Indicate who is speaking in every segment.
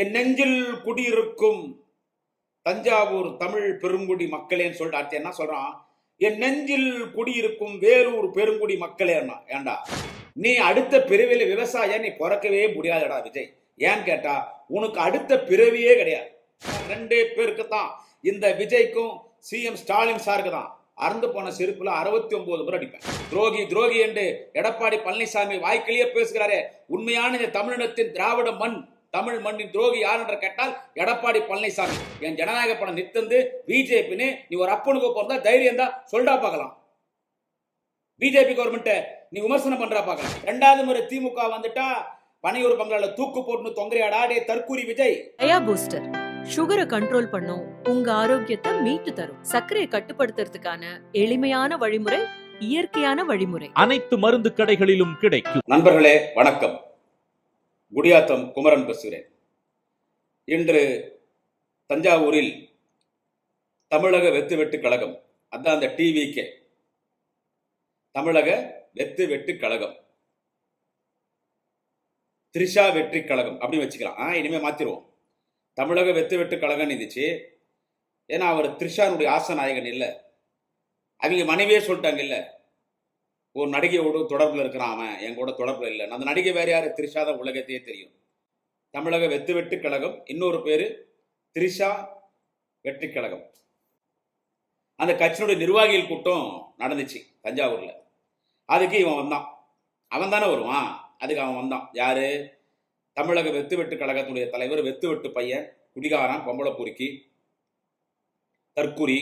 Speaker 1: என் நெஞ்சில் குடியிருக்கும் தஞ்சாவூர் தமிழ் பெருங்குடி மக்களேன்னு சொல்லிட்டு அடுத்து என்ன சொல்றான்? என் நெஞ்சில் குடியிருக்கும் வேலூர் பெருங்குடி மக்களேன்னா. ஏண்டா நீ அடுத்த பிறவியில விவசாயம் நீ பிறக்கவே முடியாதடா விஜய். ஏன்னு கேட்டா உனக்கு அடுத்த பிறவியே கிடையாது. 2 பேருக்கு தான், இந்த விஜய்க்கும் சிஎம் ஸ்டாலின் சாருக்கு தான் அறந்து போன செருப்புல 69 முறை அடிப்பேன். துரோகி துரோகி என்று எடப்பாடி பழனிசாமி வாய்க்கிலேயே பேசுகிறாரே, உண்மையான இந்த தமிழினத்தின் திராவிட மண், தமிழ் மண்ணின் துரோகி யார் என்று கேட்டால் எடப்பாடி பழனிசாமி. என் ஜனநாயக படம் நித்தந்து பிஜேபின்னு நீ ஒரு அப்பனுக்கு பிறந்தா தைரியம் தான் சொல்றா பார்க்கலாம். பிஜேபி கவர்மெண்ட் நீ விமர்சனம் பண்றா பார்க்கலாம். 2வது முறை திமுக வந்துட்டா பனையூர் பங்களால தூக்கு போட்டு தொங்கறியாடா டே தற்கூரி விஜய்.
Speaker 2: அயா பூஸ்டர் சுகரை கண்ட்ரோல் பண்ணும், உங்க ஆரோக்கியத்தை மீட்டு தரும். சர்க்கரையை கட்டுப்படுத்துறதுக்கான எளிமையான வழிமுறை, இயற்கையான வழிமுறை.
Speaker 3: அனைத்து மருந்து கடைகளிலும் கிடைக்கும்.
Speaker 1: நண்பர்களே வணக்கம். குடியாத்தம் குமரன் பேசுகிறேன். இன்று தஞ்சாவூரில் தமிழக வெத்து வெட்டு கழகம், அதான் அந்த டிவிகே, தமிழக வெத்து வெட்டு கழகம், திரிஷா வெற்றி கழகம் அப்படின்னு வச்சுக்கலாம். இனிமே மாத்திருவோம். தமிழக வெத்து வெட்டு கழகம் இருந்துச்சு. ஏன்னா அவர் திரிஷானுடைய ஆசநாயகன் இல்லை, அவங்க மனைவியே சொல்லிட்டாங்க இல்லை, ஒரு நடிகையோடு தொடர்பில் இருக்கிறான், அவன் என் கூட தொடர்பில் இல்லை. அந்த நடிகை வேறு யார்? திரிஷா தான் உலகத்தையே தெரியும். தமிழக வெத்து வெட்டு கழகம், இன்னொரு பேர் திரிஷா வெற்றி கழகம். அந்த கட்சியினுடைய நிர்வாகிகள் கூட்டம் நடந்துச்சு தஞ்சாவூர்ல. அதுக்கு இவன் வந்தான். அவன் தானே வருவான், அதுக்கு அவன் வந்தான். யாரு? தமிழக வெத்து வெட்டு கழகத்துடைய தலைவர், வெத்து வெட்டு பையன், குடிகாரன், பொம்பளை பொறுக்கி, தற்குறி,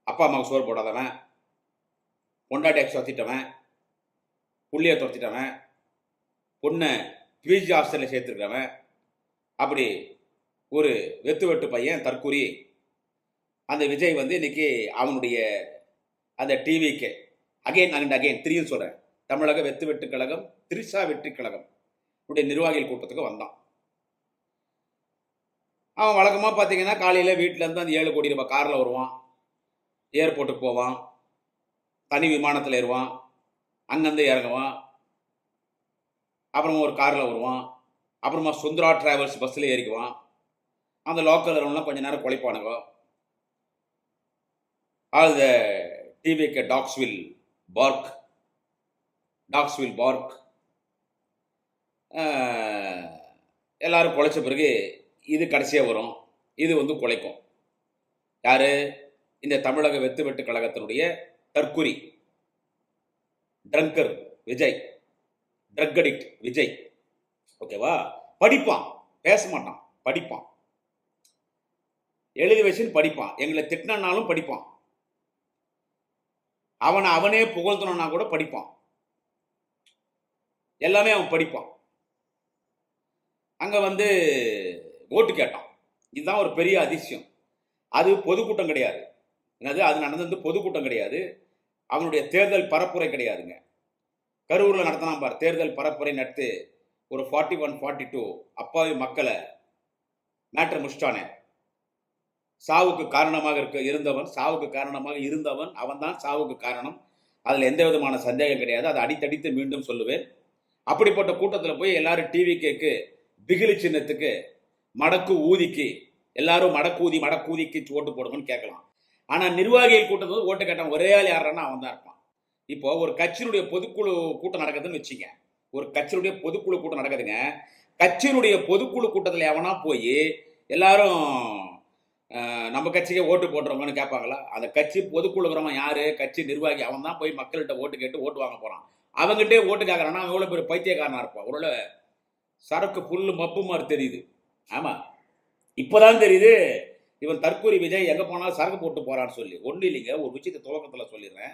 Speaker 1: அப்பா அம்மாவுக்கு சோறு போடாதவன், பொண்டாட்டியை துரத்திட்டவன், புள்ளியை துரத்திட்டவன், பொண்ணை பிஜி ஹாஸ்டலில் சேர்த்துருக்கிறவன், அப்படி ஒரு வெத்து வெட்டு பையன் தற்குறி. அந்த விஜய் வந்து இன்னைக்கு அவனுடைய அந்த டிவிக்கு அகைன் அண்ட் அகைன் திரியும் சொல்கிறேன், தமிழக வெத்து வெட்டு கழகம், திரிஷா வெற்றி கழகம் உடைய நிர்வாகிகள் கூட்டத்துக்கு வந்தான். அவன் வழக்கமாக பார்த்தீங்கன்னா காலையில் வீட்டிலேருந்து அந்த 7 கோடி ரூபாய் காரில் வருவான், ஏர்போர்ட்டுக்கு போவான், தனி விமானத்தில் ஏறுவான், அங்கேருந்து இறங்குவான், அப்புறமா ஒரு காரில் வருவான், அப்புறமா சுந்தரா டிராவல்ஸ் பஸ்ஸில் ஏறிக்குவான். அந்த லோக்கல் வரவங்களாம் கொஞ்ச நேரம் குழைப்பானுங்க. All the TVK dogs will bark, dogs will bark. எல்லாரும் குலைச்ச பிறகு இது கடைசியாக வரும், இது வந்து குலைக்கும். யாரு? இந்த தமிழக வெத்து வெட்டு கழகத்தினுடைய தற்குறி ட்ரங்கர் விஜய், ட்ரக் அடிக்ட் விஜய். ஓகேவா? படிப்பான், பேச மாட்டான், படிப்பான், எழுதி வச்சுன்னு படிப்பான். எங்களை திட்டினாலும் படிப்பான், அவனே புகழ்த்தணும்னா கூட படிப்பான், எல்லாமே அவன் படிப்பான். அங்கே வந்து ஓட்டு கேட்டான். இதுதான் ஒரு பெரிய அதிசயம். அது பொதுக்கூட்டம் கிடையாது. என்னது அது நடந்தது? பொதுக்கூட்டம் கிடையாது, அவனுடைய தேர்தல் பரப்புரை கிடையாதுங்க. கரூரில் நடத்தினான் பார், தேர்தல் பரப்புரை நடத்து ஒரு 41-42 அப்பாவி மக்களை மேட்டர் முடிச்சிட்டானே. சாவுக்கு காரணமாக இருந்தவன் அவன் தான் சாவுக்கு காரணம். அதில் எந்த விதமான சந்தேகம் கிடையாது. அதை அடித்தடித்து மீண்டும் சொல்லுவேன். அப்படிப்பட்ட கூட்டத்தில் போய் எல்லாரும் டிவி கேக்கு பிகிலி சின்னத்துக்கு மடக்கு ஊதிக்கு எல்லாரும் மடக்கூதிக்கு ஓட்டு போடுங்கன்னு கேட்கலாம். ஆனால் நிர்வாகிகள் கூட்டத்தில் ஓட்டு கேட்டான் ஒரே ஆள் யாருன்னா அவன் தான் இருப்பான். இப்போ ஒரு கட்சியினுடைய பொதுக்குழு கூட்டம் நடக்குதுன்னு வச்சுங்க, ஒரு கட்சியினுடைய பொதுக்குழு கூட்டம் நடக்குதுங்க. கட்சியினுடைய பொதுக்குழு கூட்டத்தில் எவனா போய் எல்லாரும் நம்ம கட்சிக்கே ஓட்டு போட்டுறவங்கன்னு கேட்பாங்களா? அந்த கட்சி பொதுக்குழுக்கிறவன் யாரு? கட்சி நிர்வாகி. அவன் தான் போய் மக்கள்கிட்ட ஓட்டு கேட்டு ஓட்டு வாங்க போறான். அவங்ககிட்டே ஓட்டு கேட்கறான்னா அவன் எவ்வளோ பேர் பைத்தியக்காரனா இருப்பான். ஒரு சரக்கு புல்லு மப்பு மாதிரி தெரியுது. ஆமா, இப்போதான் தெரியுது இவன் தற்கூரி விஜய் எங்கே போனாலும் சரக்கு போட்டு போறான்னு சொல்லி. ஒன்றும் இல்லைங்க, ஒரு விஷயத்தை துவக்கத்தில் சொல்லிடுறேன்.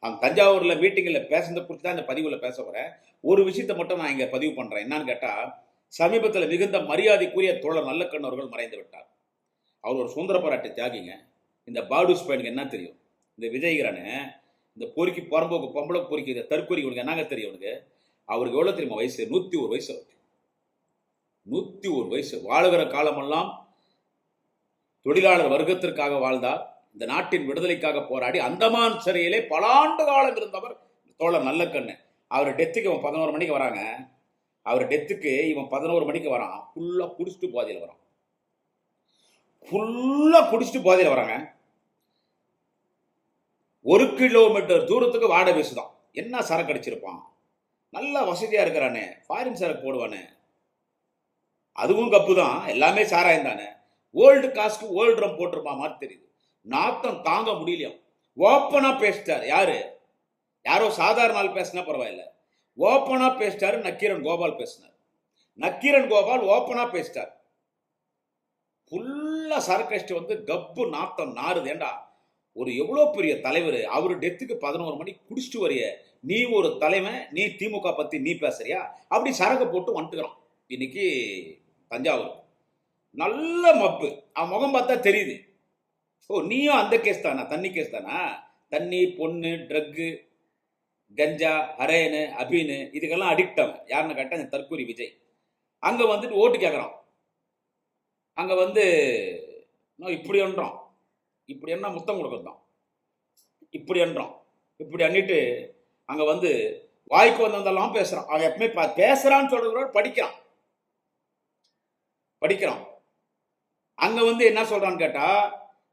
Speaker 1: அவன் தஞ்சாவூரில் மீட்டிங்கில் பேசுனதை குறித்து தான் இந்த பதிவில் பேச போகிறேன். ஒரு விஷயத்தை மட்டும் நான் இங்கே பதிவு பண்ணுறேன். என்னன்னு கேட்டால், சமீபத்தில் மிகுந்த மரியாதைக்குரிய தோழர் நல்லக்கண் அவர்கள் மறைந்து விட்டார். அவர் ஒரு சுதந்திர போராட்ட தியாகிங்க. இந்த பாடுஸ் பையனுக்கு என்ன தெரியும்? இந்த விஜய்கிறானு, இந்த பொறுக்கி புறம்போக்கு பொம்பளை பொறுக்கி இந்த தற்கொலை உனக்கு என்னங்க தெரியும்? அவனுக்கு அவருக்கு எவ்வளோ தெரியுமா வயசு? 101 வயசு. 101 வயசு. வாழுகிற காலமெல்லாம் தொழிலாளர் வர்க்கத்திற்காக வாழ்ந்தார். இந்த நாட்டின் விடுதலைக்காக போராடி அந்தமான் சிறையிலே பல ஆண்டு காலம் இருந்தவர் தோழர் நல்லக்கண்ணு. அவர் டெத்துக்கு 11 மணிக்கு வராங்க. அவர் டெத்துக்கு இவன் 11 மணிக்கு வரான். ஃபுல்லா குடிச்சிட்டு போதையில் வரான். ஃபுல்லா குடிச்சிட்டு போதையில் வராங்க. 1 கிலோமீட்டர் தூரத்துக்கு வாடை வீசுதான். என்ன சரக்கு அடிச்சிருப்பான், நல்லா வசதியா இருக்கிறானே, ஃபாரின் சரக்கு போடுவானே, அதுவும் கப்பு தான், எல்லாமே சாராயம் தானே. ஓல்டு காஸ்ட் ஓல்டு ரம் போட்டிருப்பான் மாதிரி தெரியுது. நாத்தம் தாங்க முடியலையா. ஓப்பனா பேசிட்டார். யாரு? யாரோ சாதாரண ஆள் பேசினா பரவாயில்ல, ஓப்பனா பேசிட்டாரு. நக்கீரன் கோபால் பேசினார். நக்கீரன் கோபால் ஓப்பனா பேசிட்டார். ஃபுல்லா சரக்கு அடிச்சுட்டு வந்து கப்பு நாத்தம் நாறுது. ஏண்டா, ஒரு எவ்வளோ பெரிய தலைவர், அவரு டெத்துக்கு 11 மணிக்கு குடிச்சிட்டு வரைய, நீ ஒரு தலைவன், நீ திமுக பத்தி நீ பேசுறியா? அப்படி சரக்கு போட்டு வந்துட்டுக்கிறான். இன்னைக்கு தஞ்சாவூர் நல்ல மப்பு, அவன் முகம் பார்த்தா தெரியுது. ஓ, நீயும் அந்த கேஸ் தானா? தண்ணி கேஸ் தானா? தண்ணி, பொண்ணு, ட்ரக்கு, கஞ்சா, ஹரேனு, அபீனு, இதுக்கெல்லாம் அடிக்ட் அவன். யாருன்னு கேட்டா இந்த தற்கூரி விஜய். அங்க வந்துட்டு ஓட்டு கேட்கறான். அங்க வந்து இப்படி என்றான், இப்படி என்ன முத்தம் கொடுக்கறதான், இப்படி என்றான், இப்படி அண்ணிட்டு அங்க வந்து வாய்க்கு வந்ததெல்லாம் பேசுறான். அவன் எப்பவுமே பேசுறான்னு சொல்றதோட படிக்கிறான். அங்க வந்து என்ன சொல்றான்னு கேட்டா,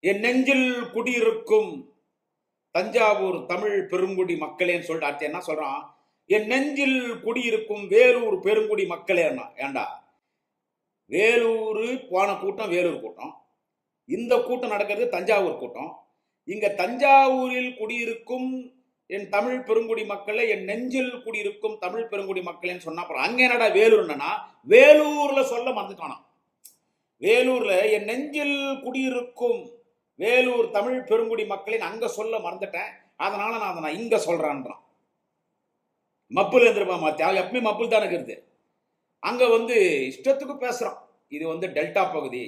Speaker 1: என் நெஞ்சில் குடியிருக்கும் தஞ்சாவூர் தமிழ் பெருங்குடி மக்களேன்னு சொல்லிட்டு அடுத்து என்ன சொல்றான், என் நெஞ்சில் குடியிருக்கும் வேலூர் பெருங்குடி மக்களே. ஏண்டா, வேலூர் போன கூட்டம் வேலூர் கூட்டம், இந்த கூட்டம் நடக்கிறது தஞ்சாவூர் கூட்டம். இங்க தஞ்சாவூரில் குடியிருக்கும் என் தமிழ் பெருங்குடி மக்களை, என் நெஞ்சில் குடியிருக்கும் தமிழ் பெருங்குடி மக்களேன்னு சொன்னா அப்புறம் அங்க என்னடா வேலூர் என்னன்னா, வேலூர்ல சொல்ல மறந்துட்டானா. வேலூர்ல என் நெஞ்சில் குடியிருக்கும் வேலூர் தமிழ் பெருங்குடி மக்களின் அங்க சொல்ல மறந்துட்டேன், அதனால நான் அதை இங்க சொல்றான்றான். மப்புல இருந்திருப்பா மாத்தி, அவன் எப்பவுமே மப்புல் தானே இருக்குது. அங்க வந்து இஷ்டத்துக்கு பேசுறான். இது வந்து டெல்டா பகுதி,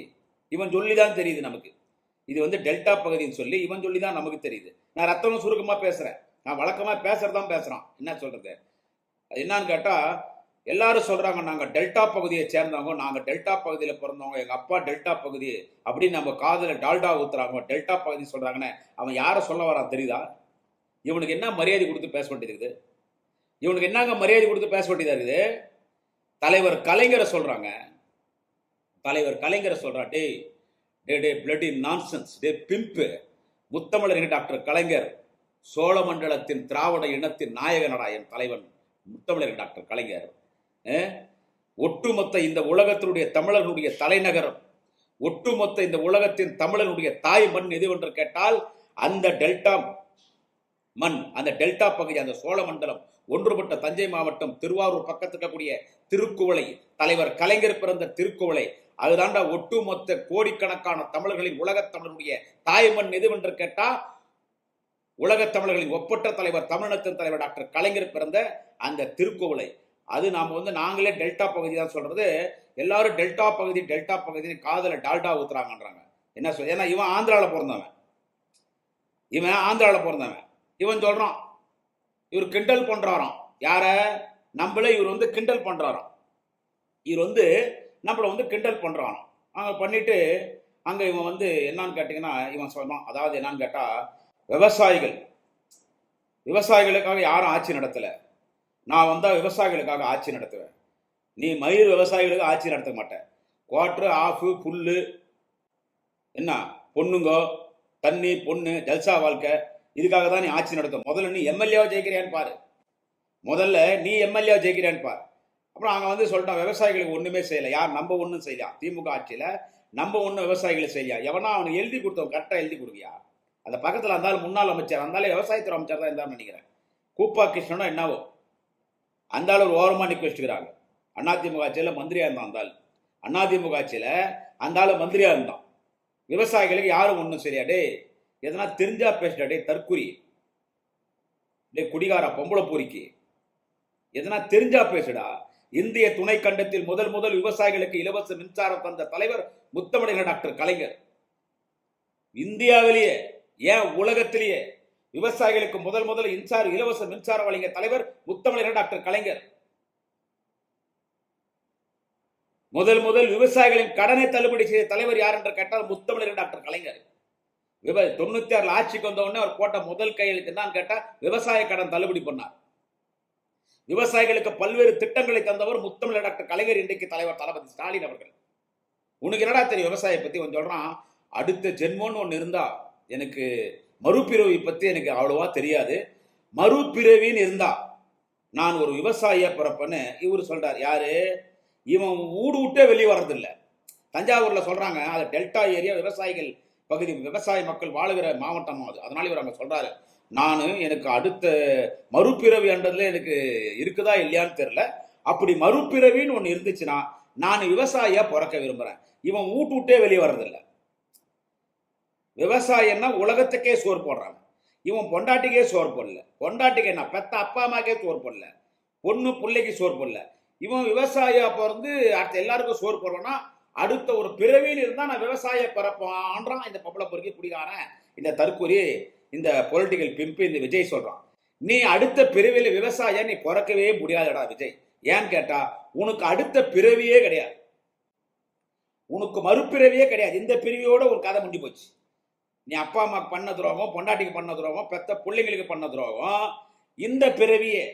Speaker 1: இவன் சொல்லிதான் தெரியுது நமக்கு. இது வந்து டெல்டா பகுதின்னு சொல்லி இவன் சொல்லிதான் நமக்கு தெரியுது. நான் ரத்தமும் சுருக்கமா பேசுறேன், நான் வழக்கமா பேசுறதான் பேசுறான். என்ன சொல்றது என்னன்னு கேட்டா, எல்லாரும் சொல்றாங்க நாங்க டெல்டா பகுதியை சேர்ந்தவங்க, நாங்க டெல்டா பகுதியில பிறந்தவங்க, எங்க அப்பா டெல்டா பகுதி அப்படின்னு நம்ம காதுல டால்டா ஊத்துறாங்க. டெல்டா பகுதி சொல்றாங்கன்னு அவன் யார சொல்ல வரான் தெரியுதா? இவனுக்கு என்ன மரியாதை கொடுத்து பேச வேண்டியது இருக்குது? இவனுக்கு என்னங்க மரியாதை கொடுத்து பேச வேண்டியதா இருக்குது? தலைவர் கலைஞரை சொல்றாங்க. தலைவர் கலைஞரை சொல்றா, டே டே டே பிளட்டி நான்சென்ஸ், டே பிம்பு, முத்தமிழர் டாக்டர் கலைஞர் சோழமண்டலத்தின் திராவிட இனத்தின் நாயகனடா என் தலைவன் முத்தமிழர் டாக்டர் கலைஞர். ஒட்டுமொத்த இந்த உலகத்தினுடைய தமிழர்களுடைய தலைநகரம், ஒட்டுமொத்த இந்த உலகத்தின் தமிழனுடைய தாய் மண் எது என்று கேட்டால் அந்த டெல்டா மண், அந்த டெல்டா பகுதி, அந்த சோழ மண்டலம், ஒன்றுபட்ட தஞ்சை மாவட்டம், திருவாரூர் பக்கத்தில் இருக்கக்கூடிய திருக்குவளை, தலைவர் கலைஞர் பிறந்த திருக்குவளை, அதுதாண்டா ஒட்டுமொத்த கோடிக்கணக்கான தமிழர்களின் உலகத் தமிழனுடைய தாய் மண் எது என்று கேட்டா உலகத் தமிழர்களின் ஒப்பற்ற தலைவர், தமிழினத்தின் தலைவர் டாக்டர் கலைஞர் பிறந்த அந்த திருக்குவளை. அது நாம வந்து நாங்களே டெல்டா பகுதி தான் சொல்றது. எல்லாரும் டெல்டா பகுதி காதல டால்டா ஊத்துறாங்கன்றாங்க. என்ன சொல்ல, ஏன்னா இவன் ஆந்திரால பிறந்தவன், இவன் சொல்றான், இவர் கிண்டல் பண்றாராம். யார? நம்மள இவர் வந்து கிண்டல் பண்றாராம். இவர் வந்து நம்மள வந்து கிண்டல் பண்றாராம். அங்க பண்ணிட்டு அங்க இவன் வந்து என்னன்னு கேட்டீங்கன்னா, இவன் சொல்றான், அதாவது என்னன்னு கேட்டா, விவசாயிகளுக்காக யாரும் ஆட்சி நடத்தல, நான் வந்தா விவசாயிகளுக்காக ஆட்சி நடத்துவேன். நீ மயிர் விவசாயிகளுக்கு ஆட்சி நடத்த மாட்டேன். குவார்டர் ஆஃபு புல்லு என்ன பொண்ணுங்கோ, தண்ணி, பொண்ணு, ஜல்சா வாழ்க்கை, இதுக்காக தான் நீ ஆட்சி நடத்தும். முதல்ல நீ எம்எல்ஏவை ஜெயிக்கிறியான்னு பாரு. அப்புறம் அங்க வந்து சொல்லிட்டான், விவசாயிகளுக்கு ஒண்ணுமே செய்யல. யார்? நம்ம ஒண்ணும் செய்யலாம். திமுக ஆட்சியில நம்ம ஒண்ணும் விவசாயிகளை செய்யலாம். எவனா அவனுக்கு எழுதி கொடுத்தவன் கரெக்டா எழுதி கொடுவியா? அந்த பக்கத்துல இருந்தாலும் முன்னாள் அமைச்சர், இருந்தாலும் விவசாயத்துறை அமைச்சர் தான் இருந்தாலும் நினைக்கிறேன். கூப்பா கிருஷ்ணனோ என்னவோ அந்த ஆள் ஒரு ஓரமா நிக்க வச்சுக்கிறாங்க. அதிமுக ஆட்சியில மந்திரியா இருந்தான். அதிமுக ஆட்சியில அந்த ஆளு மந்திரியா இருந்தான். விவசாயிகளுக்கு யாரும் ஒண்ணும் சரியா? டே எதனா தெரிஞ்சா பேசுடா, டே தற்குறி, டே குடிகாரா, பொம்பளை பூரிக்கு, எதனா தெரிஞ்சா பேசுடா. இந்திய துணை கண்டத்தில் முதல் விவசாயிகளுக்கு இலவச மின்சாரம் தந்த தலைவர் முத்தமிழர் டாக்டர் கலைஞர். இந்தியாவிலேயே, ஏன் உலகத்திலேயே விவசாயிகளுக்கு முதல் இலவச மின்சாரம் வழங்கிய தலைவர் முத்தமிழர் டாக்டர் கலைஞர். முதல் விவசாயிகளின் கடனை தள்ளுபடி செய்த தலைவர் யார் என்று கேட்டால் முத்தமிழர் டாக்டர் கலைஞர். 96 ஆட்சிக்கு வந்த உடனே அவர் போட்ட முதல் கையெழுத்து என்னன்னு கேட்டா விவசாய கடன் தள்ளுபடி பண்ணார். விவசாயிகளுக்கு பல்வேறு திட்டங்களை தந்தவர் முத்தமிழர் டாக்டர் கலைஞர், இன்றைக்கு தலைவர் தளபதி ஸ்டாலின் அவர்கள். உனக்கு என்னடா தெரியும் விவசாய பத்தி? கொஞ்சம் சொல்றான், அடுத்த ஜென்மோன்னு ஒன்று இருந்தா, எனக்கு மறுபிறவி பத்தி எனக்கு அவ்வளவா தெரியாது, மறுபிறவின்னு இருந்தா நான் ஒரு விவசாயியா பிறப்பேன்னு இவர் சொல்றார். யாரு இவன்? ஊடு விட்டே வெளியே வர்றதில்ல. தஞ்சாவூர்ல சொல்றாங்க, அது டெல்டா ஏரியா விவசாயிகள் பகுதி, விவசாய மக்கள் வாழுகிற மாவட்டம் அது. அதனால இவர் அங்க சொல்றாரு, நான் எனக்கு அடுத்த மறுபிறவி என்றதுல எனக்கு இருக்குதா இல்லையான்னு தெரியல, அப்படி மறுபிறவின்னு ஒன்று இருந்துச்சுன்னா நான் விவசாயியா பிறக்க விரும்புறேன். இவன் வீட்டு விட்டே வெளியே வர்றதில்ல. விவசாயம்னா உலகத்துக்கே சோறு போடுறாங்க. இவன் பொண்டாட்டிக்கே சோறு போடல. பொண்டாட்டிக்கு என்ன, பெத்த அப்பா அம்மாக்கே சோறு போடல, பொண்ணு பிள்ளைக்கு சோறு போடல. இவன் விவசாயியா பிறந்து அடுத்த எல்லாருக்கும் சோறு போடுவான்னா அடுத்த ஒரு பிறவியில் இருந்தா நான் விவசாய பிறப்பான்றான் இந்த பப்பள பொறுக்கி குடிகாரன், இந்த தற்கொலை, இந்த பொலிட்டிக்கல் பிம்பு, இந்த விஜய் சொல்றான். நீ அடுத்த பிறவியில் விவசாயம் நீ பிறக்கவே முடியாதடா விஜய். ஏன்னு கேட்டா உனக்கு அடுத்த பிறவியே கிடையாது, உனக்கு மறுபிறவியே கிடையாது. இந்த பிறவியோட ஒரு கதை முடிஞ்சு போச்சு. நீ அப்பா அம்மாக்கு பண்ண துரோகம், பொண்டாட்டிக்கு பண்ண துரோகம், பெத்த பிள்ளைங்களுக்கு பண்ண துரோகம், இந்த பிறவியே.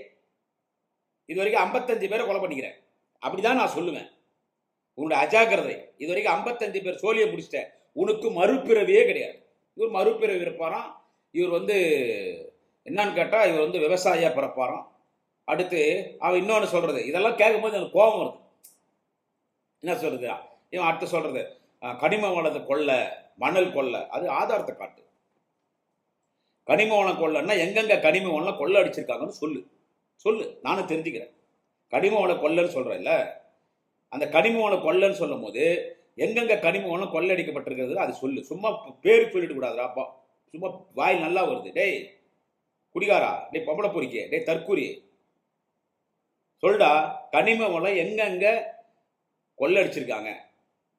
Speaker 1: இது வரைக்கும் 55 பேரை கொலை பண்ணிக்கிறேன், அப்படிதான் நான் சொல்லுவேன். உன்னுடைய அஜாக்கிரதை, இது வரைக்கும் 55 பேர் சோழியை முடிச்சிட்டேன், உனக்கு மறுபிறவியே கிடையாது. இவர் மறுபிறவி இருப்பாராம். இவர் என்னன்னு கேட்டா இவர் விவசாயியா பிறப்பாராம். அடுத்து அவன் இன்னொன்னு சொல்றது, இதெல்லாம் கேட்கும்போது எனக்கு கோபம் வருது. என்ன சொல்றது இவன்? அடுத்து சொல்றது கனிம வளத்தை கொள்ள, மணல் கொள்ள, அது ஆதாரத்தை காட்டு. கனிம வளம் கொள்ளன்னா எங்கெங்க கனிம வளம் கொள்ள அடிச்சிருக்காங்கன்னு சொல்லு, சொல்லு, நானும் தெரிஞ்சுக்கிறேன். கனிம வளம் கொள்ளன்னு சொல்றேன்ல, அந்த கனிம வளம் கொள்ளன்னு சொல்லும் போது எங்கெங்க கனிம வளம் கொள்ளடிக்கப்பட்டிருக்கிறது அது சொல்லு. சும்மா பேருக்கு சொல்லிட்டு கூடாதுப்பா, சும்மா வாயில் நல்லா வருது. டேய் குடிகாரா, டேய் பொம்பளை பொறிக்க, டேய் தற்கூரி, சொல்டா கனிம வளம் எங்கெங்க கொள்ளடிச்சிருக்காங்க,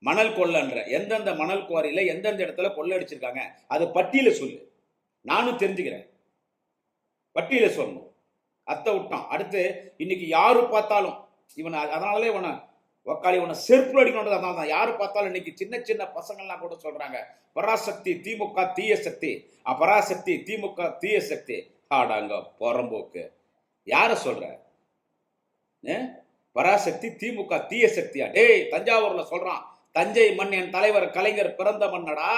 Speaker 1: மணல் கொள்ளன்ற எந்தெந்த மணல் குவாரியில எந்தெந்த இடத்துல கொள்ளடிச்சிருக்காங்க அது பட்டியல சொல்லு, நானும் தெரிஞ்சுக்கிறேன். பட்டியல சொல்லணும். அத்தை விட்டான். அடுத்து இன்னைக்கு யாரு பார்த்தாலும் இவனை, அதனாலே இவனை வக்காளி, இவனை செருப்பு அடிக்கணும். அதனால தான் யாரு பார்த்தாலும் இன்னைக்கு சின்ன சின்ன பசங்கள்லாம் கூட சொல்றாங்க, பராசக்தி திமுக தீய சக்தி, பராசக்தி திமுக தீய சக்தி. ஆடாங்க புறம்போக்கு, யார சொல்ற? பராசக்தி திமுக தீய சக்தியா? டேய் தஞ்சாவூர்ல சொல்றான், தஞ்சை மண் என் தலைவர் கலைஞர் பிறந்த மண்ணடா,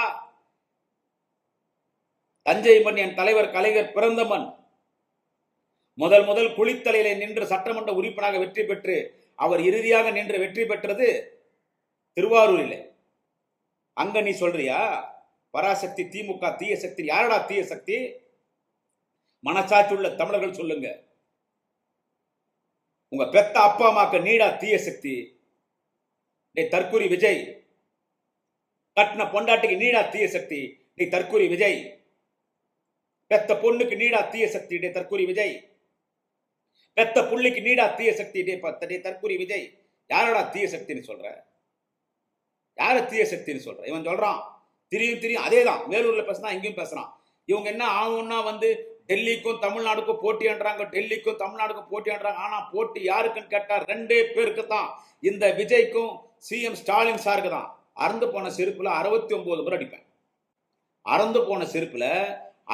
Speaker 1: தஞ்சை மண் என் தலைவர் கலைஞர் பிறந்த மண். முதல் குளித்தலையில நின்று சட்டமன்ற உறுப்பினராக வெற்றி பெற்று அவர் இறுதியாக நின்று வெற்றி பெற்றது திருவாரூரில். அங்க நீ சொல்றியா பராசக்தி திமுக தீய சக்தி? யாரடா தீய சக்தி? மனசாட்சி உள்ள தமிழர்கள் சொல்லுங்க. உங்க பெத்த அப்பா அம்மாக்கு நீடா தீய சக்தி? டே தற்கூரி விஜய், கட்டின பொண்டாட்டிக்கு நீடா தீய சக்தி? டே தற்கூரி விஜய், பெத்த பொண்ணுக்கு நீடா தீய சக்தி? டே தற்கூரி விஜய், பெத்த புள்ளிக்கு நீடா தீய சக்தி? டே தற்கூரி விஜய், யாரடா தீய சக்தின்னு சொல்ற? யார தீய சக்தின்னு சொல்ற? இவன் சொல்றான் திரியும் அதேதான். வேலூர்ல பேசுனா இங்கேயும் பேசுறான். இவங்க என்ன ஆகும்னா டெல்லிக்கும் தமிழ்நாடுக்கும் போட்டின்றாங்க, டெல்லிக்கும் தமிழ்நாடுக்கும் போட்டின்றாங்க. ஆனா போட்டி யாருக்குன்னு கேட்டா 2 பேருக்கு தான், இந்த விஜய்க்கும் சிஎம் ஸ்டாலின் சாருக்கு தான். அறந்து போன செருப்புல 69 முறை அடிப்பேன். அறந்து போன செருப்புல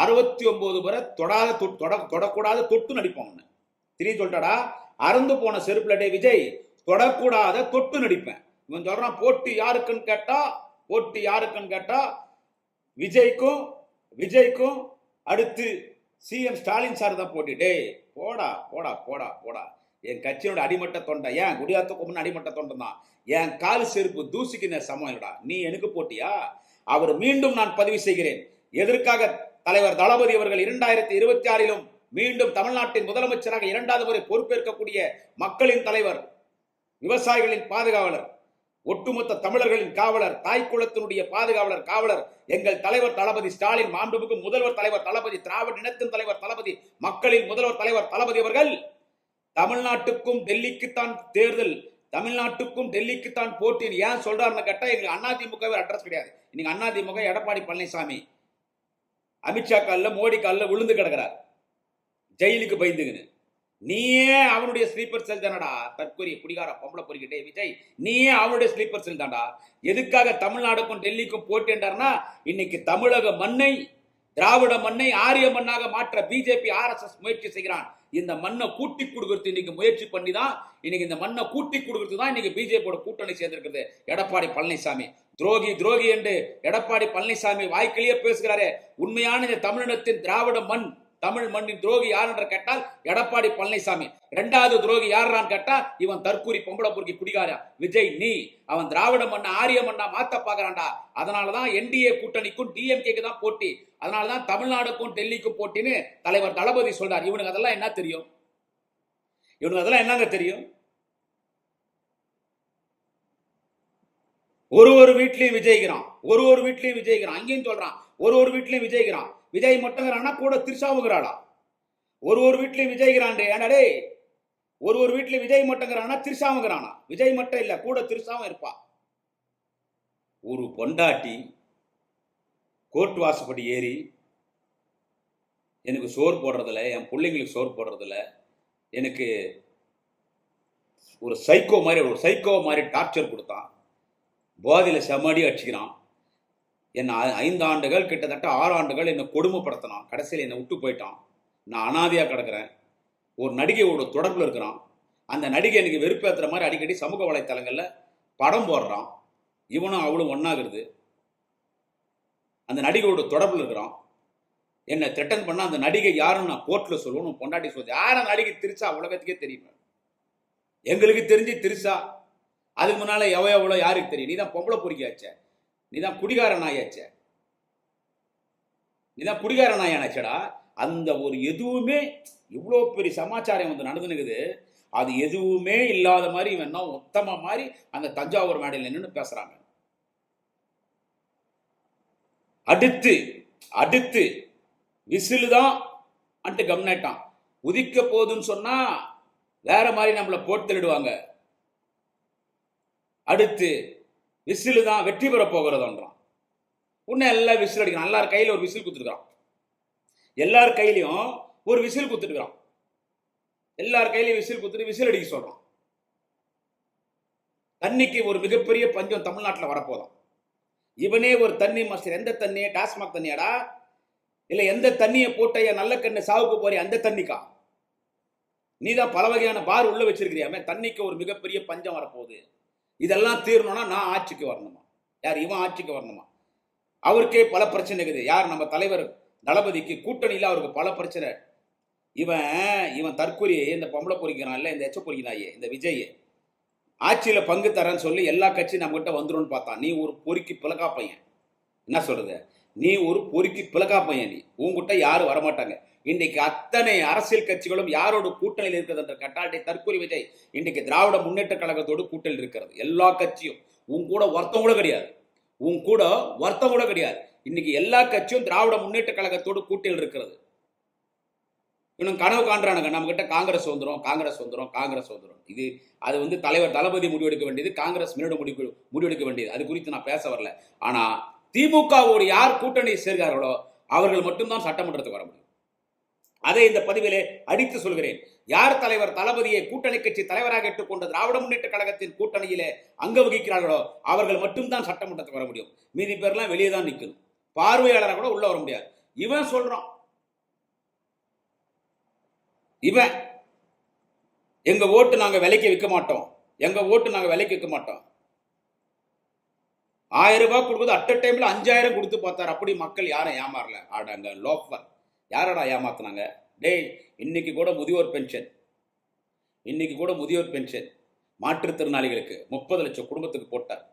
Speaker 1: 69 முறை தொடக்கூடாத தொட்டு நடிப்போம். திடீர்னு சொல்லிட்டாடா, அறந்து போன செருப்புல டே விஜய் தொடக்கூடாத தொட்டு நடிப்பேன். இவன் சொல்றான் போட்டி யாருக்குன்னு கேட்டா விஜய்க்கும் அடுத்து சிஎம் ஸ்டாலின் சார் தான் போட்டி. டே போடா போடா போடா போடா, என் கட்சியோட அடிமட்ட தொண்டை, ஏன் குடியாத்த அடிமட்ட தொண்டை தான், என் கால் செருப்பு தூசிக்கு சமம் இல்லடா, நீ எனக்கு போட்டியா? அவர் மீண்டும் நான் பதிவு செய்கிறேன். எதற்காக தலைவர் தளபதி அவர்கள் 2026 மீண்டும் தமிழ்நாட்டின் முதலமைச்சராக 2வது முறை பொறுப்பேற்கக்கூடிய மக்களின் தலைவர், விவசாயிகளின் பாதுகாவலர், ஒட்டுமொத்த தமிழர்களின் காவலர், தாய்க்குளத்தினுடைய பாதுகாவலர், காவலர் எங்கள் தலைவர் தளபதி ஸ்டாலின், மாண்புமிகு முதல்வர் தலைவர் தளபதி, திராவிட இனத்தின் தலைவர் தளபதி, மக்களின் முதல்வர் தலைவர் தளபதி அவர்கள் தமிழ்நாட்டுக்கும் டெல்லிக்குத்தான் தேர்தல், தமிழ்நாட்டுக்கும் டெல்லிக்குத்தான் போட்டி ஏன் சொல்றாருன்னு கேட்டா, எங்களுக்கு அதிமுக அட்ரஸ் கிடையாது. இன்னைக்கு அதிமுக எடப்பாடி பழனிசாமி அமித்ஷா காலில் மோடி காலில் விழுந்து கிடக்கிறார், ஜெயிலுக்கு பயந்துங்கன்னு. நீயே அவனுடைய ஸ்லீப்பர் செல் தானடா தற்கொலை குடிகார பொம்பளை பொறிக்கிட்டே விஜய், நீயே அவனுடைய ஸ்லீப்பர் செல் தான்டா. எதுக்காக தமிழ்நாடுக்கும் டெல்லிக்கும் போட்டின்றார்னா, இன்னைக்கு தமிழக மண்ணை, திராவிட மண்ணை ஆரிய மண்ணாக மாற்ற பிஜேபி RSS முயற்சி செய்கிறான். இந்த மண்ணை கூட்டி கொடுக்கறது இன்னைக்கு முயற்சி பண்ணி தான் இன்னைக்கு இந்த மண்ணை கூட்டி கொடுக்கறது தான் இன்னைக்கு பிஜேபியோட கூட்டணி சேர்ந்திருக்கிறது எடப்பாடி பழனிசாமி. துரோகி துரோகி என்று எடப்பாடி பழனிசாமி வாய்க்கிலேயே பேசுகிறாரே, உண்மையான இந்த தமிழினத்தின் திராவிட மண், தமிழ் மண்ணின் துரோகி யார் என்று கேட்டால் எடப்பாடி பழனிசாமி. இரண்டாவது துரோகி யாரான்னு கேட்டா இவன் தற்கூரி பொம்பளை பொறுக்கி குடிகார விஜய். நீ அவன் திராவிட மண்ணா ஆரிய மண்ணா மாத்த பாக்குறான்டா. அதனாலதான் என்டிஏ கூட்டணிக்கும் டிஎம்கேக்கு தான் போட்டி, அதனாலதான் தமிழ்நாடுக்கும் டெல்லிக்கும் போட்டின்னு தலைவர் தளபதி சொல்றார். இவனுக்கு அதெல்லாம் என்ன தெரியும்? இவனுக்கு அதெல்லாம் என்னங்க தெரியும்? ஒரு வீட்லயும் விஜய்கிறான், ஒரு வீட்லயும் விஜய்கிறான், அங்கேயும் சொல்றான் ஒரு வீட்லயும் விஜய்கிறான். விஜய் மட்டுங்கிறான்னா கூட திருசாவுங்கிறாளா? ஒரு வீட்லயும் விஜய்கிறான். ஏன்னாடே ஒரு வீட்லயும் விஜய் மட்டுங்கிறானா திருசாவுங்கிறானா? விஜய் மட்டும் இல்ல, கூட திருசாவும் இருப்பா. ஒரு பொண்டாட்டி கோர்ட் வாசப்படி ஏறி எனக்கு சோறு போடுறதில்ல, என் பிள்ளைங்களுக்கு சோறு போடுறதில்ல, எனக்கு ஒரு சைக்கோ மாதிரி டார்ச்சர் கொடுத்தான், போதையில் செம்மடி அடிச்சுக்கிறான், என்னை 5 ஆண்டுகள் கிட்டத்தட்ட 6 ஆண்டுகள் என்னை கொடுமைப்படுத்தினான், கடைசியில் என்னை விட்டு போயிட்டான், நான் அனாதையாக கிடக்கிறேன், ஒரு நடிகையோட தொடர்பில் இருக்கிறான், அந்த நடிகை எனக்கு வெறுப்பேற்றுற மாதிரி அடிக்கடி சமூக வலைத்தளங்களில் படம் போடுறான், இவனும் அவளும் ஒன்றாகிறது, அந்த நடிகையோட தொடர்பில் இருக்கிறான், என்னை த்ரெட்டன் பண்ண அந்த நடிகை யாருன்னு நான் கோர்ட்டில் சொல்லுவேன், பொண்டாட்டி சொல்லுது. யார நடிகை திருச்சா உலகத்துக்கே தெரியும், எங்களுக்கு தெரிஞ்சு திருச்சா. அதுக்கு முன்னால எவ்வளோ யாருக்கு தெரியும்? நீ தான் பொம்பளை பொறுக்கியாச்ச, நீ தான் குடிகார நாயாச்ச, நீ தான் குடிகார நாயானாச்சடா. அந்த ஒரு எதுவுமே இவ்வளோ பெரிய சமாச்சாரம் வந்து நடந்துனுக்குது, அது எதுவுமே இல்லாத மாதிரி இவன் என்ன உத்தம மாதிரி அந்த தஞ்சாவூர் மேடையில் நின்று பேசுறாங்க. அடுத்து விசிலு தான் அன்ட்டு கம்னாட்டான். உதிக்க போதுன்னு சொன்னா வேற மாதிரி நம்மளை போட்டு தள்ளிடுவாங்க. அடுத்து விசிலு தான் வெற்றி பெற போகிறதுன்றான். உன்னை எல்லாம் விசில் அடிக்கிறான். எல்லார் கையில ஒரு விசில் குத்துருக்கான், எல்லார் கையிலையும் ஒரு விசில் குத்துட்டுக்கிறான், எல்லார் கையிலையும் விசில் குத்துட்டு விசில் அடிக்க சொல்றான். தண்ணிக்கு ஒரு மிகப்பெரிய பஞ்சம் தமிழ்நாட்டில் வரப்போதான். இவனே ஒரு தண்ணி மாஸ்டர். எந்த தண்ணியை? டாஸ்மாக் தண்ணியாடா? இல்ல எந்த தண்ணியை போட்டைய நல்ல கண்ணு சாவுக்கு போறிய அந்த தண்ணிக்கா? நீதான் பல வகையான பார் உள்ள வச்சிருக்கிறியாமே. தண்ணிக்கு ஒரு மிகப்பெரிய பஞ்சம் வரப்போகுது. இதெல்லாம் தீரணும்னா நான் ஆட்சிக்கு வரணுமா? யார்? இவன் ஆட்சிக்கு வரணுமா? அவருக்கே பல பிரச்சனை இருக்குது. யார்? நம்ம தலைவர் தளபதிக்கு கூட்டணியில் அவருக்கு பல பிரச்சனை. இவன் தற்கொலை இந்த பொம்பளை பொறிக்கிறான் இல்ல, இந்த எச்ச பொறிக்கிறாயே இந்த விஜய் ஆட்சியில பங்கு தரேன்னு சொல்லி எல்லா கட்சியும் நம்ம கிட்ட வந்துரும்னு பார்த்தான். நீ ஒரு பொறுக்கி பிளக்கா பையன். என்ன சொல்றது? நீ ஒரு பொறுக்கி பிளக்கா பையன். நீ உங்ககிட்ட யாரும் வரமாட்டாங்க. இன்றைக்கு அத்தனை அரசியல் கட்சிகளும் யாரோட கூட்டணியில் இருக்கிறது என்ற கட்டாட்டை தற்கொலை விஜய் இன்றைக்கு திராவிட முன்னேற்ற கழகத்தோடு கூட்டணியில் இருக்கிறது. எல்லா கட்சியும் உன் கூட ஒருத்தம் கூட கிடையாது. இன்னைக்கு எல்லா கட்சியும் திராவிட முன்னேற்ற கழகத்தோடு கூட்டணியில் இருக்கிறது. இன்னும் கனவு காண்றானுங்க, நம்ம கிட்ட காங்கிரஸ் வந்துடும். இது அது வந்து தலைவர் தளபதி முடிவெடுக்க வேண்டியது, காங்கிரஸ் முடிவெடுக்க வேண்டியது. அது குறித்து நான் பேச வரல. ஆனா திமுகவோடு யார் கூட்டணி சேர்கிறார்களோ அவர்கள் மட்டும்தான் சட்டமன்றத்துக்கு வர முடியும். அதை இந்த பதிவிலே அடித்து சொல்கிறேன். யார் தலைவர் தளபதியை கூட்டணி கட்சி தலைவராக ஏற்றுக்கொண்ட திராவிட முன்னேற்ற கழகத்தின் கூட்டணியிலே அங்க வகிக்கிறார்களோ அவர்கள் மட்டும்தான் சட்டமன்றத்துக்கு வர முடியும். மீதி பேர்லாம் வெளியே தான் நிற்கணும். பார்வையாளராக கூட உள்ள வர முடியாது. இவன் சொல்றான், இவன் எங்க ஓட்டு நாங்க விலைக்கு விற்க மாட்டோம், 1000 ரூபாய் கொடுக்குது. அட் டைம்ல 5000 கொடுத்து பார்த்தார். அப்படி மக்கள் யாரும் ஏமாறல. ஆடாங்க லோஃபர். யாரடா ஏமாத்தினாங்க? டேய், இன்னைக்கு கூட முதியோர் பென்ஷன் மாற்றுத்திறனாளிகளுக்கு 30 லட்சம் குடும்பத்துக்கு போட்டார்.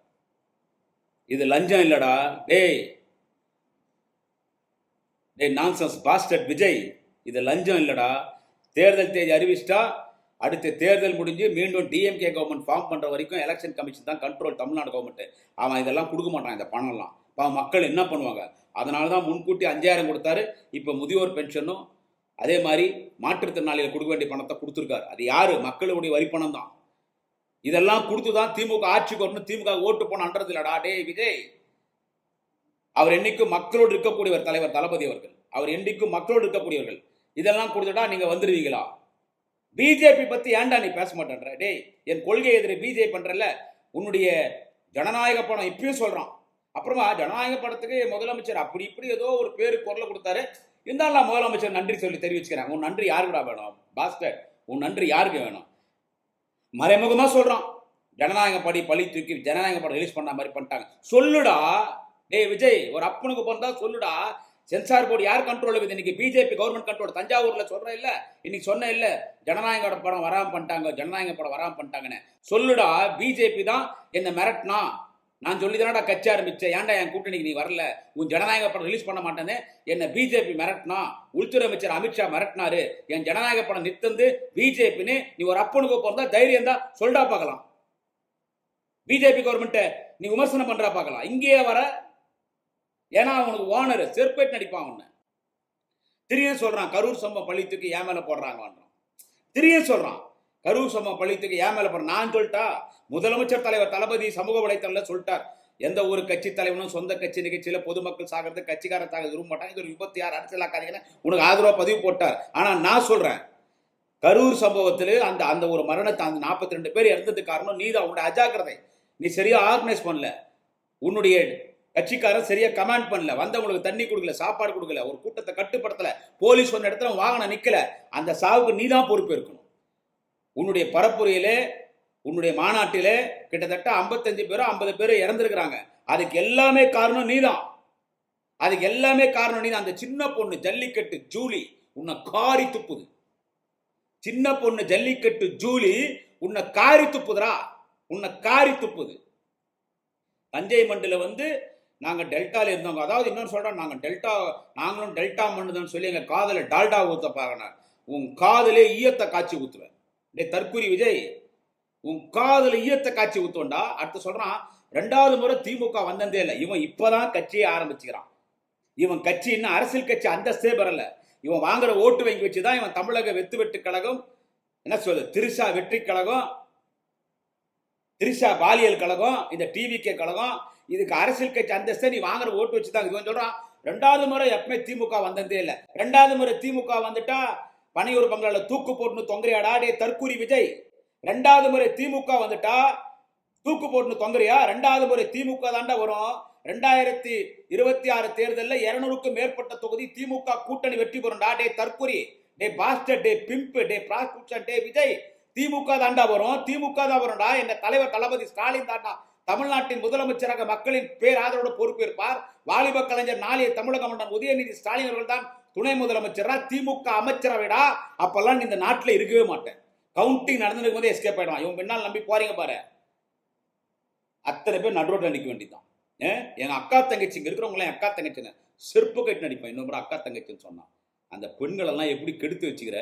Speaker 1: இது லஞ்சம் இல்லடா. டேய் நான்சென்ஸ் பாஸ்டர்ட் விஜய், இது லஞ்சம் இல்லடா. தேர்தல் தேதி அறிவிச்சிட்டா அடுத்த தேர்தல் முடிஞ்சு மீண்டும் டிஎம்கே கவர்மெண்ட் ஃபார்ம் பண்ற வரைக்கும் எலெக்ஷன் கமிஷன் தான் கண்ட்ரோல், தமிழ்நாடு கவர்மெண்ட். அவன் இதெல்லாம் கொடுக்க மாட்டான், இந்த பணம்லாம். மக்கள் என்ன பண்ணுவாங்க? அதனால தான் முன்கூட்டி 5000 கொடுத்தாரு. இப்போ முதியோர் பென்ஷனும் அதே மாதிரி மாற்றுத்திறனாளிகள் கொடுக்க வேண்டிய பணத்தை கொடுத்துருக்காரு. அது யாரு? மக்களுடைய வரி பணம் தான். இதெல்லாம் கொடுத்துதான் திமுக ஆட்சிக்கு வரணும், திமுக ஓட்டு போனன்றது இல்லடா. டே விஜய், அவர் என்னைக்கும் மக்களோடு இருக்கக்கூடியவர் தலைவர் தளபதி அவர்கள். அவர் என்னைக்கும் மக்களோடு இருக்கக்கூடியவர்கள். இதெல்லாம் கொடுத்துட்டா நீங்க வந்துருவீங்களா? பிஜேபி பத்தி ஏன்டா நீ பேச மாட்டேன்ற? டேய், என் கொள்கை எதிரி பிஜேபி பண்றல, உன்னுடைய ஜனநாயக படம் இப்பயும் சொல்றான். அப்புறமா ஜனநாயக படத்துக்கு முதலமைச்சர் அப்படி இப்படி ஏதோ ஒரு பேரு குரலை கொடுத்தாரு. இருந்தாலும் நான் முதலமைச்சர் நன்றி சொல்லி தெரிவிச்சுக்கிறேன். உன் நன்றி யாருக்குடா வேணும் பாஸ்டர்? உன் நன்றி யாருக்கு வேணும்? மறைமுகமா சொல்றான், ஜனநாயக பழி தூக்கி ஜனநாயக படம் ரிலீஸ் பண்ண மாதிரி பண்ணிட்டாங்க. சொல்லுடா டேய் விஜய், ஒரு அப்பனுக்கு பிறந்தா சொல்லுடா. சென்சார் போர்டு யார் கண்ட்ரோல் இருக்குது? இன்னைக்கு பிஜேபி கவர்மெண்ட் கண்ட்ரோல். தஞ்சாவூர்ல சொல்றேன் இல்ல, இன்னைக்கு சொன்ன இல்ல, ஜனநாயக படம் வராம பண்ணிட்டாங்கன்னு சொல்லுடா. பிஜேபி தான் என்ன மிரட்டினா, நான் சொல்லி தானடா கட்சி ஆரம்பிச்சேன். ஏன்டா என் கூட்டணிக்கு நீ வரல? உன் ஜனநாயக படம் ரிலீஸ் பண்ண மாட்டேன்னு என்ன பிஜேபி மிரட்டினா, உள்துறை அமைச்சர் அமித்ஷா மிரட்டினாரு. என் ஜனநாயக படம் நிறுத்தந்து பிஜேபின்னு நீ ஒரு அப்பனுக்கு பிறந்தா தைரியம் தான் சொல்றா பார்க்கலாம். பிஜேபி கவர்மெண்ட் நீ விமர்சனம் பண்றா பார்க்கலாம். இங்கேயே வர, ஏன்னா அவனுக்கு ஓனர் செருப்பேட் நடிப்பான். ஒண்ணு திடீர்னு சொல்றான் கரூர் சம்பவம் பழித்துக்கு ஏன் மேல போடுறாங்க. திடீர்னு சொல்றான் கரூர் சம்பவம் பழித்துக்கு ஏன் மேல போடுற. நான் சொல்லிட்டா, முதலமைச்சர் தலைவர் தளபதி சமூக வலைத்தளத்துல சொல்லிட்டார், எந்த ஒரு கட்சி தலைவனும் சொந்த கட்சி நிகழ்ச்சியில பொதுமக்கள் சாகிறது, கட்சிக்காரர் சாகிறது விரும்ப மாட்டாங்க. இது ஒரு விபத்து, யார் அரசியலாக்காதீங்கன்னு உனக்கு ஆதரவா பதிவு போட்டார். ஆனா நான் சொல்றேன், கரூர் சம்பவத்தில் அந்த ஒரு மரணத்தை, அந்த 42 பேர் இறந்ததுக்கு காரணம் நீ தான். உன்னுடைய அஜாக்கிரதை, நீ சரியா ஆர்கனைஸ் பண்ணல, உன்னுடைய கட்சிக்காரன் சரியா கமாண்ட் பண்ணல, வந்தவங்களுக்கு தண்ணி கொடுக்கல, சாப்பாடு கொடுக்கல, ஒரு கூட்டத்தை கட்டுப்படுத்தல, போலீஸ் சொன்ன இடத்துல வாகனம் நிக்கல. அந்த சாவுக்கு நீ தான் பொறுப்பு இருக்கணும். உன்னுடைய பரப்புரையிலே, உன்னுடைய மாநாட்டிலே கிட்டத்தட்ட 55 பேரோ 50 பேரோ இறந்திருக்கிறாங்க. அதுக்கு எல்லாமே காரணம் நீதான். அதுக்கு எல்லாமே காரணம் நீதான். அந்த சின்ன பொண்ணு ஜல்லிக்கட்டு ஜூலி உன்னை காரி துப்புது. சின்ன பொண்ணு ஜல்லிக்கட்டு ஜூலி உன்னை காரி துப்புதுரா, உன்னை காரி துப்புது. தஞ்சை மண்டில நாங்க டெல்டால இருந்தவங்க, அதாவது இன்னொன்று சொல்றோம், நாங்களும் டெல்டா மண்ணுதான் சொல்லி எங்க காதல டால்டா ஊத்த பாருங்க. உன் காதலே ஈயத்தை காய்ச்சி ஊத்துவேன். டே தற்குறி விஜய், உன் காதல ஈயத்தை காய்ச்சி ஊத்துவண்டா. அடுத்து சொல்றான், 2வது முறை திமுக வந்ததே இல்லை, இவன் இப்பதான் கட்சியை ஆரம்பிச்சுக்கிறான். இவன் கட்சி இன்னும் அரசியல் கட்சி அந்தஸ்தே பெறல. இவன் வாங்குற ஓட்டு வங்கி வச்சுதான் இவன் தமிழக வெட்டு கழகம், என்ன சொல்றது, திரிஷா வெற்றி கழகம், திரிஷா பாலியல் கழகம், இந்த டிவிகே கழகம், இதுக்கு அரசியல் கட்சி அந்தஸ்தே நீ வாங்குற ஓட்டு வச்சுதான். இவன் சொல்றான் 2வது முறை எப்பவுமே திமுக வந்ததே இல்லை, 2வது முறை திமுக வந்துட்டா பனையூர் பங்களால தூக்கு போட்டுன்னு தொங்குறியாடா. டே தற்குறி விஜய், 2வது முறை திமுக வந்துட்டா தூக்கு போட்டுன்னு தொங்குறியா? 2வது முறை திமுக தாண்டா வரும். 2026 தேர்தலில் 200க்கும் மேற்பட்ட தொகுதி திமுக கூட்டணி வெற்றி பெறும்டா. டே தற்குறி, டே பாஸ்டர், டே பிம்ப், டே பிராஸ்டியூஷன், டே விஜய், திமுக தாண்டா வரும். திமுக தான் வரும்டா. என்ன தலைவர் தளபதி ஸ்டாலின் தாண்டா தமிழ்நாட்டின் முதலமைச்சராக மக்களின் பேராதரவோடு பொறுப்பேற்பார். வாலிப கலைஞர் நாளைய தமிழக மன்னன் உதயநிதி ஸ்டாலின் அவர்கள் தான் துணை முதலமைச்சரா, திமுக அமைச்சரவைடா. அப்பெல்லாம் இந்த நாட்டில் இருக்கவே மாட்டேன். கவுண்டிங் நடந்துருக்கும் போதே எஸ்கேப் ஆயிடும். இவன் பின்னால் நம்பி போறீங்க பாரு, அத்தனை பேர் நடுரோட்டில் நிற்க வேண்டியதான். எங்க அக்கா தங்கச்சி இங்க இருக்கிறவங்களாம் அக்கா தங்கச்சின்னு செருப்பு கட்டி நடிப்பேன். இன்னொரு அக்கா தங்கச்சின்னு சொன்னான். அந்த பெண்கள் எல்லாம் எப்படி கெடுத்து வச்சுக்கிற?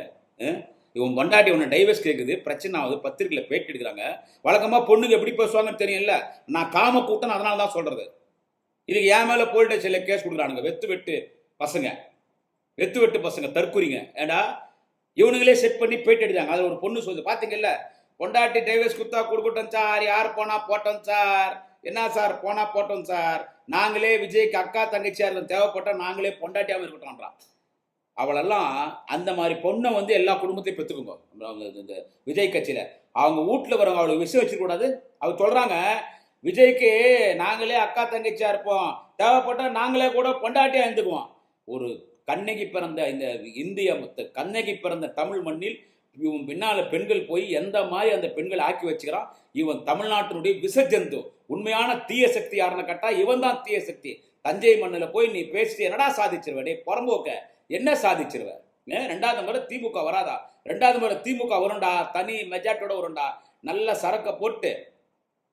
Speaker 1: இவன் பொண்டாட்டி உன்னை டைவர்ஸ் கேட்குது, பிரச்சனை ஆகுது, பத்திரிகையில் பேட்டி எடுக்கிறாங்க. வழக்கமா பொண்ணுங்க எப்படி பேசுவாங்கன்னு தெரியும்ல. நான் காம கூட்டம், அதனால தான் சொல்றது. இதுக்கு என் மேல போலீஸ் ஸ்டேஷன்ல கேஸ் கொடுக்குறானுங்க. வெத்து வெட்டு பசங்க தற்குறிங்க. ஏண்டா இவனுங்களே செட் பண்ணி பேட்டி எடுத்தாங்க. அது ஒரு பொண்ணு சொல்லுது, பாத்தீங்கல்ல, பொண்டாட்டி டைவர்ஸ் குத்தா கொடுக்கட்டும் சார், யார் போனா போட்டோம் சார், என்ன சார் போனா போட்டோம் சார், நாங்களே விஜய்க்கு அக்கா தங்கச்சியா இருக்க தேவைப்பட்டா நாங்களே பொண்டாட்டியாவும் இருக்கட்டோம்ன்றான். அவளெல்லாம் அந்த மாதிரி பொண்ணை எல்லா குடும்பத்தையும் பெற்றுக்குங்க. இந்த விஜய் கட்சியில அவங்க வீட்டுல வரவங்க அவளுக்கு விஷயம் வச்சுக்க கூடாது. அவர் சொல்றாங்க, விஜய்க்கு நாங்களே அக்கா தங்கச்சியா இருப்போம், தேவைப்பட்டா நாங்களே கூட பொண்டாட்டியா இருந்துக்குவோம். ஒரு கண்ணகி பிறந்த இந்த இந்திய கண்ணகி பிறந்த தமிழ் மண்ணில் இவன் பின்னால பெண்கள் போய் எந்த மாதிரி அந்த பெண்களை ஆக்கி வச்சுக்கிறான். இவன் தமிழ்நாட்டினுடைய விசஜந்து. உண்மையான தீய சக்தி யாருன்னு கேட்டா இவன் தான் தீய சக்தி. தஞ்சை மண்ணில் போய் நீ பேசிட்டு என்னடா சாதிச்சிருவ? டே புறம்போக்க, என்ன சாதிச்சிருவ? 2வது முறை திமுக வராதா? 2வது முறை திமுக வரும்டா, தனி மெஜாரிட்டியோட வரும்டா. நல்ல சரக்க போட்டு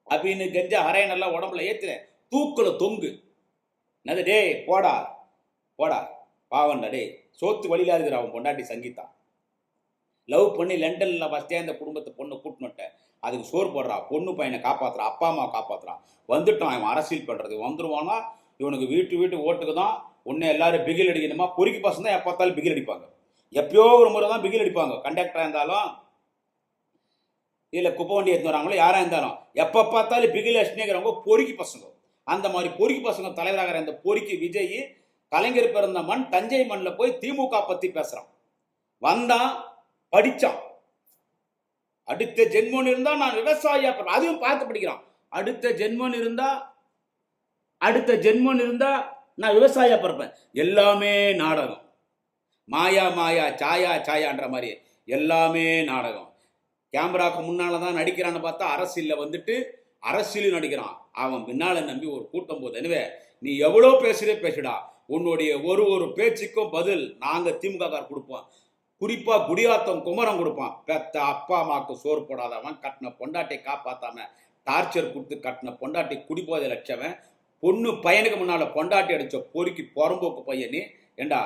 Speaker 1: அப்படின்னு கெஞ்சா ஹரையனெல்லாம் உடம்புல ஏத்துற, தூக்குல தொங்கு. என்னது டே போடா போடா பாவன்டா. டே சோத்து வழியில இருக்கிற அவன் பொண்டாட்டி சங்கீதா லவ் பண்ணி லண்டன்ல ஃபஸ்ட்டே அந்த குடும்பத்தை பொண்ணு கூட்டினுட்டேன். அதுக்கு சோறு போடுறா, பொண்ணு பையனை காப்பாத்துறான், அப்பா அம்மா காப்பாத்துறான். வந்துட்டான் இவன் அரசியல் பண்றது. வந்துருவானா இவனுக்கு வீட்டு ஓட்டுக்கு தான் உன்னை எல்லாரும் பிகில் அடிக்கணுமா? பொறுக்கி பசங்க தான் எப்போ பார்த்தாலும் பிகில் அடிப்பாங்க. எப்பயோ ஒரு முறை தான் பிகில் அடிப்பாங்க. கண்டக்டரா இருந்தாலும் இல்லை குப்பை வண்டி எடுத்து வராங்களோ யாரா இருந்தாலும் எப்போ பார்த்தாலும் பிகில் அடிச்சுனேங்கிறவங்க பொறுக்கி பசங்க. அந்த மாதிரி பொறுக்கி பசங்க தலைவராகிற இந்த பொறுக்கி விஜய் கலைஞர் பிறந்த மண் தஞ்சை மண்ணில் போய் திமுக பத்தி பேசுறான். வந்தான், படிச்சான். அடுத்த ஜென்மன் இருந்தா நான் விவசாயியா, அதுவும் பார்த்து படிக்கிறான். அடுத்த ஜென்மன் இருந்தா நான் விவசாயியா பிறப்பேன். எல்லாமே நாடகம். மாயா மாயா சாயா சாயான்ற மாதிரி எல்லாமே நாடகம். கேமராவுக்கு முன்னால தான் நடிக்கிறான்னு பார்த்தா அரசியலில் வந்துட்டு அரசியலும் நடிக்கிறான். அவன் பின்னால நம்பி ஒரு கூட்டம் போது. எனவே நீ எவ்வளோ பேசுடா, உன்னுடைய ஒரு பேச்சுக்கும் பதில் நாங்கள் திமுக கொடுப்போம். குறிப்பாக குடியாத்தம் குமரன் கொடுப்பான். பெத்த அப்பா அம்மாவுக்கு சோறு போடாதவன், கட்டின பொண்டாட்டை காப்பாற்றாம டார்ச்சர் கொடுத்து கட்டின பொண்டாட்டி குடிப்போதை லட்சவன், பொண்ணு பையனுக்கு முன்னால் பொண்டாட்டி அடித்த பொறுக்கி புறம்போக்கு பையனே. ஏண்டா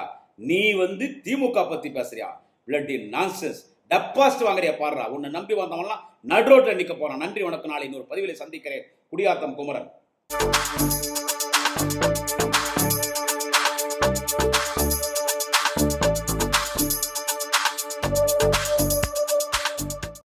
Speaker 1: நீ வந்து திமுக பற்றி பேசுறியா? Bloody nonsense. டெபாசிட் வாங்குறியா பாடுறா. உன்னை நம்பி வந்தவங்களாம் நடுரோட்டில் நிற்க போகிறான். நன்றி, வணக்கம். நாளை இன்னொரு பதிவில் சந்திக்கிறேன். குடியாத்தம் குமரன்.